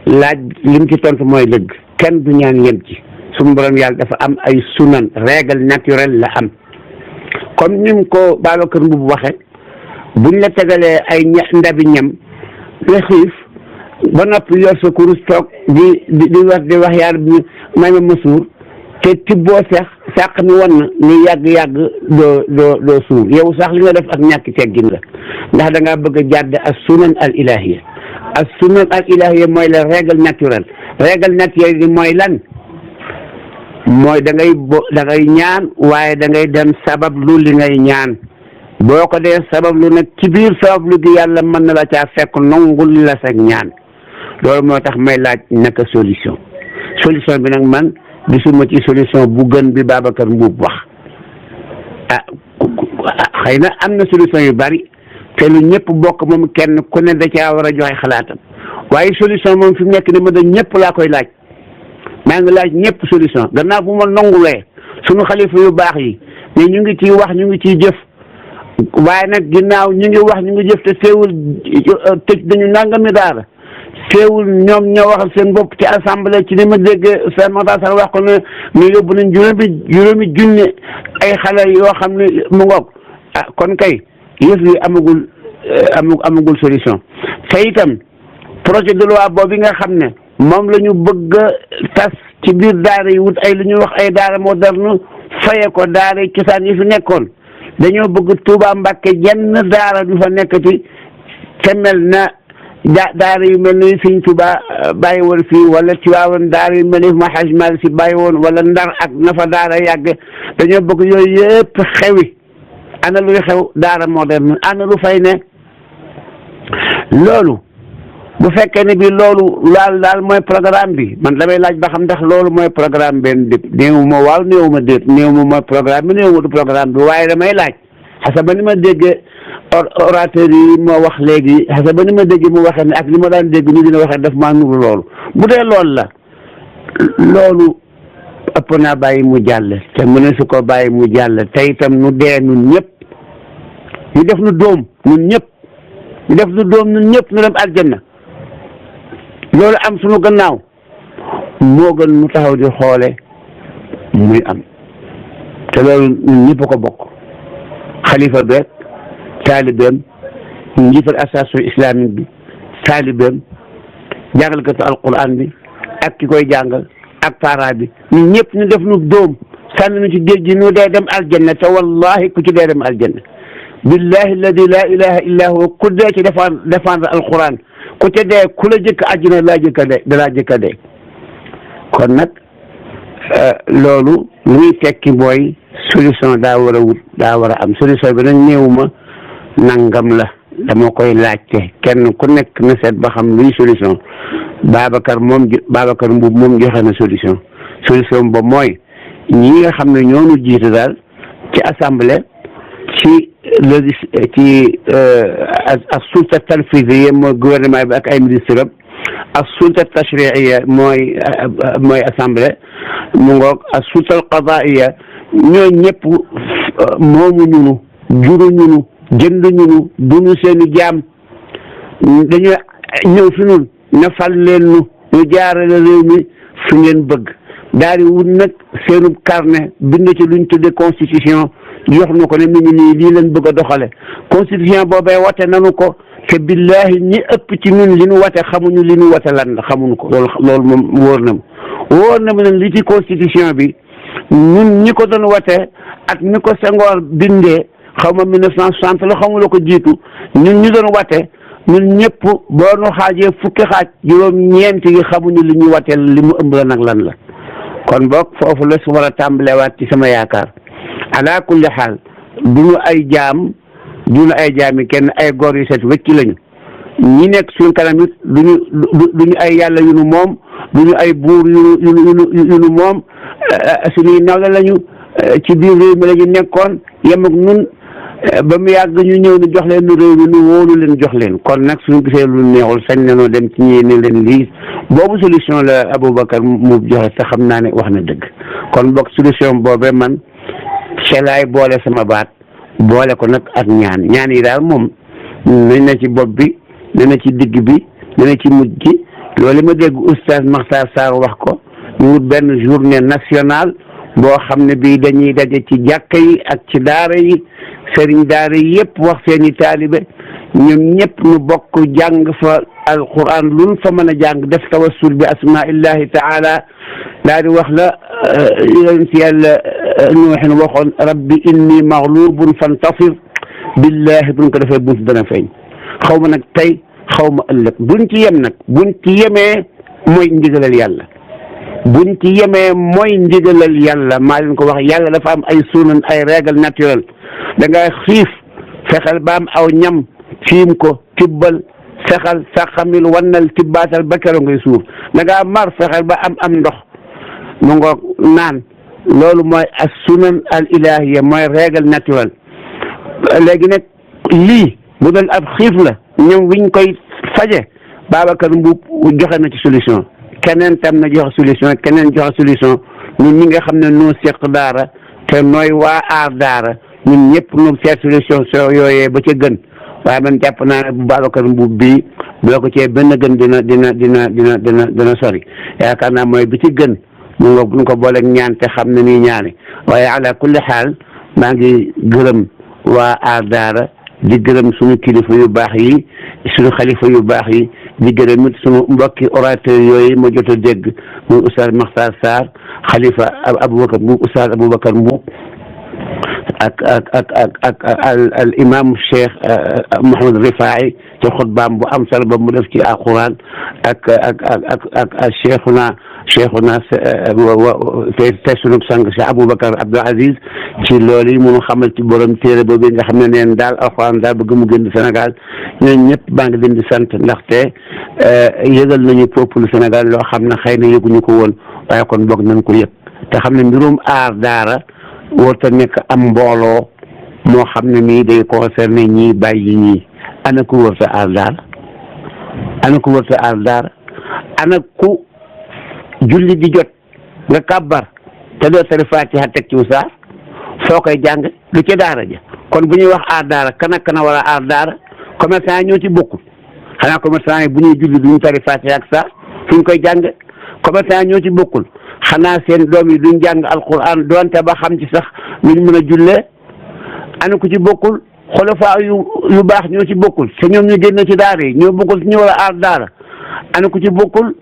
laaj lim ci tontu mooy dëgg kenn du ñaan yem ci suñu borom yàlla dafa am ay sunan règle naturelle la am comme ni mu ko Babacar Mbuub waxe buñ la tegalee ay ndabi ñam nga xiif ba noppi yor sa kurus toog di wax yaar bi may ma masuur te tibboo sàq mi wan na ni yàgg doo suur yow sax li nga def ak ñàkk teggin la ndax da ngaa bëgg a jàdd as sunan al ilahiya as sunan al ilahiya mooy la règle naturelle yi mooy lan mooy da ngay ñaan waaye da ngay dem sabab lu li ngay ñaan boo ko dee sabab lu nag ci biir sabab lu gi yàlla mën na la caa fekk nongul la sa ñaan loolu moo tax may laaj naka solution bi nag man gisuma ci solution bu gën bi Babacar Mbuub wax xëy na am na solution yu bari te lu ñëpp bokk moom kenn ku ne da caa war a joxe xalaatam waaye solution moom fi mu nekk ni ma da ñëpp laa koy laaj maa ngi laaj ñëpp solution gannaaw bu ma nangulee sunu xalifa yu baax yi mais ñu ngi ciy wax ñu ngi ciy jëf waaye nag ginnaaw ñu ngi wax ñu ngi jëf te teewul tëj dañu nangami daara teewul ñoom ñoo waxal seen bopp ci assemblée ci ni ma dégg seen mataasar wax ko ne yóbbu nañ juróomi junne ay xale yoo xam ne mu ngoog kon kay yëf yi amagul solution te itam projet de loi boobu nga xam ne moom la ñu bëgg a tas ci biir daara yi wut ay lu ñuy wax ay daara moderne faye ko daara yi cosaan yi fi nekkoon dañoo bëgg Touba Mbàkke jenn daara du fa nekkati te mel na daara yu mel ni Sëñ Touba bàyyi woon fii wala Tiwaawan daara yu mel ni ma Hajj Maalik Si bàyyi woon wala Ndar ak na fa daara yàgg dañoo bëgg yooyu yëpp xewi ana luy xew daara moderne ana lu fay ne loolu bu fekkee ne bi loolu daal mooy programme bi man damay laaj ba xam ndax loolu mooy programme benn dëkk néew ma waaw néew ma déet néew ma mooy programme bi néew ma du programme bi waaye damay laaj xasa ba ni ma déggee orateur yi moo wax léegi xasa ba ni ma déggee mu waxee ne ak li ma daan dégg ñu dina waxee daf maa nuru loolu bu dee loolu la loolu ëpp naa bàyyi mu jàll te mu ne su ko bàyyi mu jàll te itam nu dee nun ñëpp ñu def nu doom nun ñëpp ñu def nu doom nun ñëpp nu dem aljanna loolu am sunu gannaaw moo gën mu taxaw di xoole muy am te loolu ñun ñëpp ko bokk xalifa beeg taalibeem njiital association islamique bi taalibeem jàngalkatu alquran bi ak ki koy jàngal ak parent bi ñun ñëpp ñu def nu doom sànni nu ci géej gi nu dee dem aljanna te wallahi ku ci dee dem aljanna billahi alladi la ilaha illa huwa ku dee ci défendre alquran ku ca dee ku la jëkk àjjana dalaa jëkk a dee kon nag loolu lu muy tekki mooy solution daa war a am solution bi nag néewuma nangam la dama koy laajte kenn ku nekk na seet ba xam luy solution Babacar Mbuub moom joxe na solution ba mooy ñi nga xam ne ñoonu jiite daal ci assemblée ci ak sulta tanfiziya mooy gouvernement bi ak ay ministre am ak sulta tashriiya mooy assemblée mu ngoog ak sulta qadaiya ñoo ñëpp moomu ñunu juru ñunu jënd ñunu duñu seeni jaam dañoo ñëw fi nun na fal leen ñu jaarale réew mi fi ngeen bëgg daal di wut nag seenu carnet bind ci luñ tudde constitution jox nu ko ne mi ngi nii lii leen bëgg a doxale constitution boobee wate nanu ko te billahi ñi ëpp ci ñun li nu wate xamuñu li nu wate lan la xamuñu ko loolu moom wóor na ma nag li ci constitution bi ñun ñi ko doon wate ak ni ko Senghor bindee xaw ma 1960 la xamu la ko jiitu ñun ñu doon wate ñun ñëpp boo nu xaajee fukki xaaj juróom-ñeent yi xamuñu li ñu wateel li mu ëmb la nag lan la kon boog foofu la su war a tàmbalewaat ci sama yaakaar ala kulli xaal duñu ay jaami kenn ay góor yu set wecc lañu ñi nekk suñu kanam it duñu ay yàlla yu nu moom duñu ay buur yu nu moom suñuy nawle lañu ci biir réew mi la ñu nekkoon yem ak nun ba mu yàgg ñu ñëw ni jox leen nu réew mi nu wóolu leen jox leen kon nag suñu gisee lu neexul sañ nañoo dem ci ñi ne leen lii boobu solution la Aboubacar mu joxe te xam naa ne wax na dëgg kon bokk solution boobee man celaay boole sama baat boole ko nag ak ñaan yi daal moom nañ na ci bopp bi na na ci digg bi na na ci mujj gi loolu ma dégg oustaz Makhtar Sarr wax ko ñu wut benn journée nationale boo xam ne bii dañuy daje ci jàkka yi ak ci daara yi sëriñ daara yi yëpp wax seeni taalibe ñoom ñëpp ñu bokk jàng fa alquran luñ fa mën a jàng def tawassul bi asmaillahi taala daal di wax la yonent yàlla Nuuhin waxoon rabbi inni maghlubun fantasir billahi buñ ko defee bunt dana feeñ xaw ma nag tey xaw ma ëllëg buñ ci yem nag buñ ci yemee mooy ndigalal yàlla buñ ci yemee mooy ndigalal yàlla maa leen ko wax yàlla dafa am ay sunan ay règle naturelle da nga xiif fexeel ba am aw ñam fiim ko tibbal fexeel sa xamil wannal tibbaatal ba keroog ngay suuf da ngaa mar fexeel ba am ndox mu ngoog naan loolu mooy as sunan al ilahiya mooy règle naturelle léegi nag lii bu doon ab xiif la ñoom wiñ koy faje Babacar Mbuub joxe na ci solution keneen tam na joxe solution keneen joxe solution ñun ñi nga xam ne noo seq daara te nooy waa aar daara ñun ñëpp nu seet solution yooyee ba ca gën waaye man jàpp naa ne bu Babacar Mbuub bii boo ko cee benn gën dina sori yaakaar naa mooy bi ci gën mu nga buñ ko booleeg ñaan te xam ne nii ñaani waaye ala kulli xaal maa ngi gërëm waa aar daara di gërëm suñu kilifa yu baax yi suñu xalifa yu baax yi di gërëm it suñu mbokki orateur yooyu ma jot a dégg muy oustaz Makhtar Sarr xalifa Aboubacar Mbuub oustaz Aboubacar Mbuub ak al imam Cheikh Mouhamed Rifaay ci xutbaam bu am solo ba mu def ci alquran ak cheikhuna te sunu sang Cheikh Aboubacar Abdou Aziz ci loolu yi mu xamal ci borom téere boobu nga xam ne neen daal alquran daal bëgg mu génn Sénégal ñooñu ñëpp baa ngi leen di sant ndaxte yëgal nañu peuple Sénégal loo xam ne xëy na yëguñu ko woon waaye kon boog nañ ko yëg te xam ne mbirum aar daara warta nekk am mbooloo moo xam ne nii day concerné ñii bàyyi ñii ana ku warta aar daara ana ku julli di jot nga kàbbar te doo tari Fatiha teg ci saar foo koy jàng lu ci daara ja kon bu ñuy wax aar daara kana war a aar daara commerçant yi ñoo ci bokkul xanaa commerçant yi bu ñuy julli duñu tari Fatiha ak saar fu ñu koy jàng commerçant yi ñoo ci bokkul xanaa seen doom yi duñ jàng alquran doonte ba xam ci sax lu ñu mën a jullee ana ku ci bokkul xolofaa yu baax ñoo ci bokkul te ñoom ñu génn ci daara yi ñoo bokkul ci ñu war a aar daara ana ku ci bokkul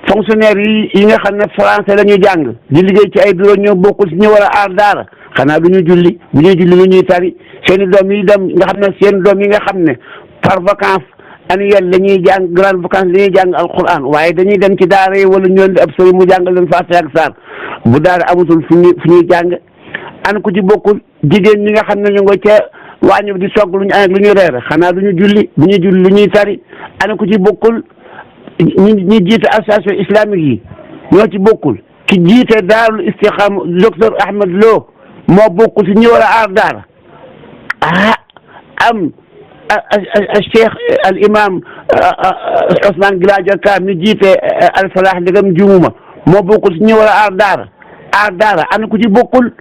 fonctionnaire yi nga xam ne français la ñuy jàng di liggéey ci ay bureau ñoo bokkul ci ñu war a aar daara xanaa du ñu julli bu ñuy julli lu ñuy tari seen i doom yi dem nga xam ne seen doom yi nga xam ne par vacance annuelle la ñuy jàng grande vacance la ñuy jàng alquran waaye dañuy dem ci daara yi wala ñu leen di ab sëriñ mu jàngal leen Faatiha ak saar bu daara amatul fu ñuy jàng an ku ci bokkul jigéen ñi nga xam ne ñu nga ca waañu di togg lu ñu añ ak lu ñuy reer xanaa du ñu julli bu ñuy julli lu ñuy tari an ku ci bokkul ñi jiite association islamique yi ñoo ci bokkul ki jiite daarul istiqaama docteur Ahmed Lo moo bokkul si ñi war a aar daara am cheikh al imam Ousmane Gilaajo Ka mi jiite al Falah ndegam jumuma moo bokkul si ñi war a aar daara ana ku ci bokkul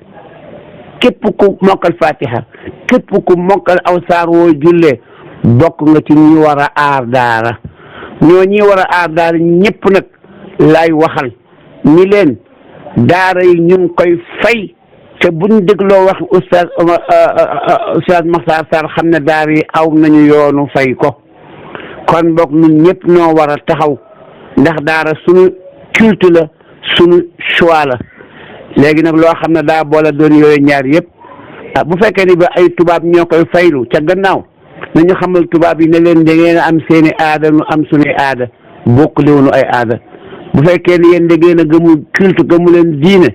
képp ku mokkal Fatiha képp ku mokkal aw saar woo jullee bokk nga ci ñi war a aar daara ñoo ñi war a aar daara ñëpp nag lay waxal ñi leen daara yi ñu ngi koy fay te buñ dégloo wax oustaz Makhtar Sarr xam ne daara yi aw nañu yoonu fay ko kon boog ñun ñëpp ñoo war a taxaw ndax daara suñu culte la suñu choix la léegi nag loo xam ne daa boole doon yooyu ñaar yëpp bu fekkee ni ba ay tubaab ñoo koy faylu ca gannaaw nañu xamal tubaab yi ne leen da ngeen a am seeni aada nu am suñuy aada bokk liwunu ay aada bu fekkee ni yéen da ngeen a gëmul culte gëmu leen diine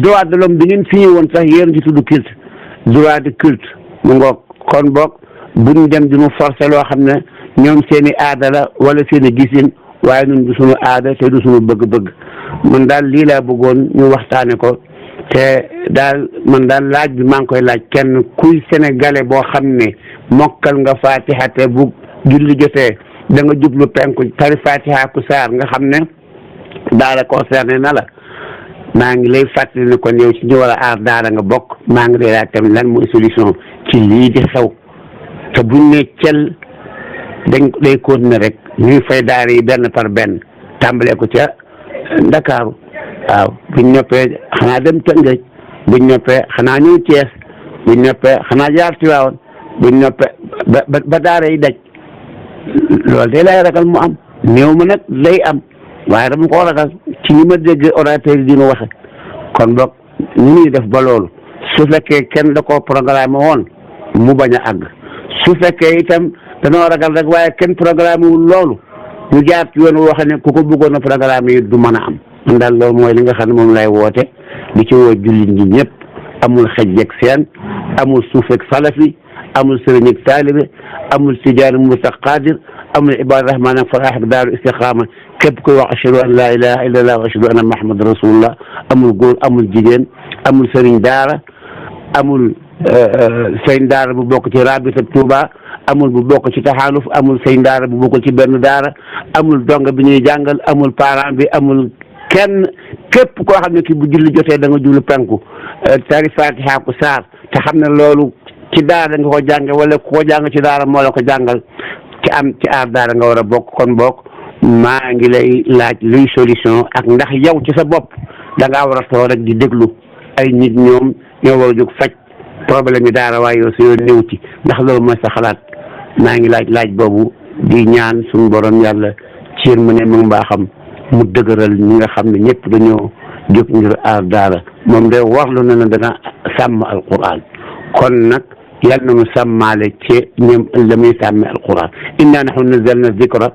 droit de l'homme bi ngeen signé woon sax yéen ci tudd culte droit de culte mu ngoog kon boog buñ dem di mu forcé loo xam ne ñoom seeni aada la wala seeni gisin waaye ñun du suñu aada te du suñu bëgg-bëgg man daal lii laa bëggoon ñu waxtaane ko te daal man daal laaj bi maa ngi koy laaj kenn kuy sénégalais boo xam ne mokkal nga Fatiha te bu julli jotee da nga jublu penku tari Fatiha ku saar nga xam ne daala concerné na la maa ngi lay fàttali ne kon yow ci ñu war a aar daara nga bokk maa ngi lay laaj tamit lan mooy solution ci lii di xew te buñ ne cel day continuer rek ñuy fay daara yi benn par benn tàmbalee ko ca Ndakaaru waaw buñ noppee xanaa dem Tëngéej buñ noppee xanaa ñëw Thiès buñ noppee xanaa jaar Tivaouane buñ noppee ba daara yi daj loolu day lay ragal mu am néew ma nag day am waaye dama ko ragal ci ñi ma dégg orateur yi dina waxe kon boog ñu ñuy def ba loolu su fekkee kenn da koo programme woon mu bañ a àgg su fekkee itam danoo ragal rek waaye kenn programme wul loolu ñu jaar ci yoon woo xam ne ku ko bëggoon a programme yi du mën a am man daal loolu mooy li nga xam ne moom lay woote di ci woo jullit ñi ñëpp amul xëj ak seen amul suuf ak salafi amul sëriñ ak taalibe amul tijaan musa qadir amul ibaadu rahmaan ak falaax ak daaru istiqaama képp koy wax ashhadu an laa ilaha illa allah wa ashhadu anna muhammad rasulullah amul góor amul jigéen amul sëriñ daara amul sëriñ daara bu bokk ci rabita Tuuba amul bu bokk ci taxaaluf amul sëriñ daara bu bokkul ci benn daara amul donga bi ñuy jàngal amul parent bi amul kenn képp koo xam ne ki bu julli jotee da nga julli penku tari fatiha ku saar te xam ne loolu ci daara nga ko jànge wala ku ko jàng ci daara moo la ko jàngal ci aar daara nga war a bokk kon bokk maa ngi lay laaj luy solution ak ndax yow ci sa bopp da ngaa war a toog rek di déglu ay nit ñoom ñoo war a jóg faj problème yi daara waaye yow si yoon néew ci ndax loolu mooy sa xalaat maa ngi laaj boobu di ñaan suñu borom yàlla ci mu ne mu mbaaxam mu dëgëral ñi nga xam ne ñëpp dañoo jóg ngir aar daara moom de warlu na ne dana sàmm alquran kon nag yal na nu sàmmaale ci ñoom la muy sàmme alquran inna nahnu nazzalna zikra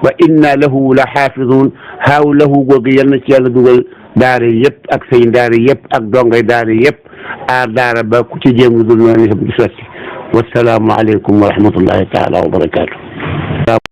wa inna lahu la xaafidun haaw lahu googu yal na ci yàlla dugal daara yëpp ak sëñ daara yëpp ak dongay daara yëpp aar daara ba ku ci jéem lu dul noonu di sotti wasalaamu aleykum wa rahmatullahi taala wa barakaatu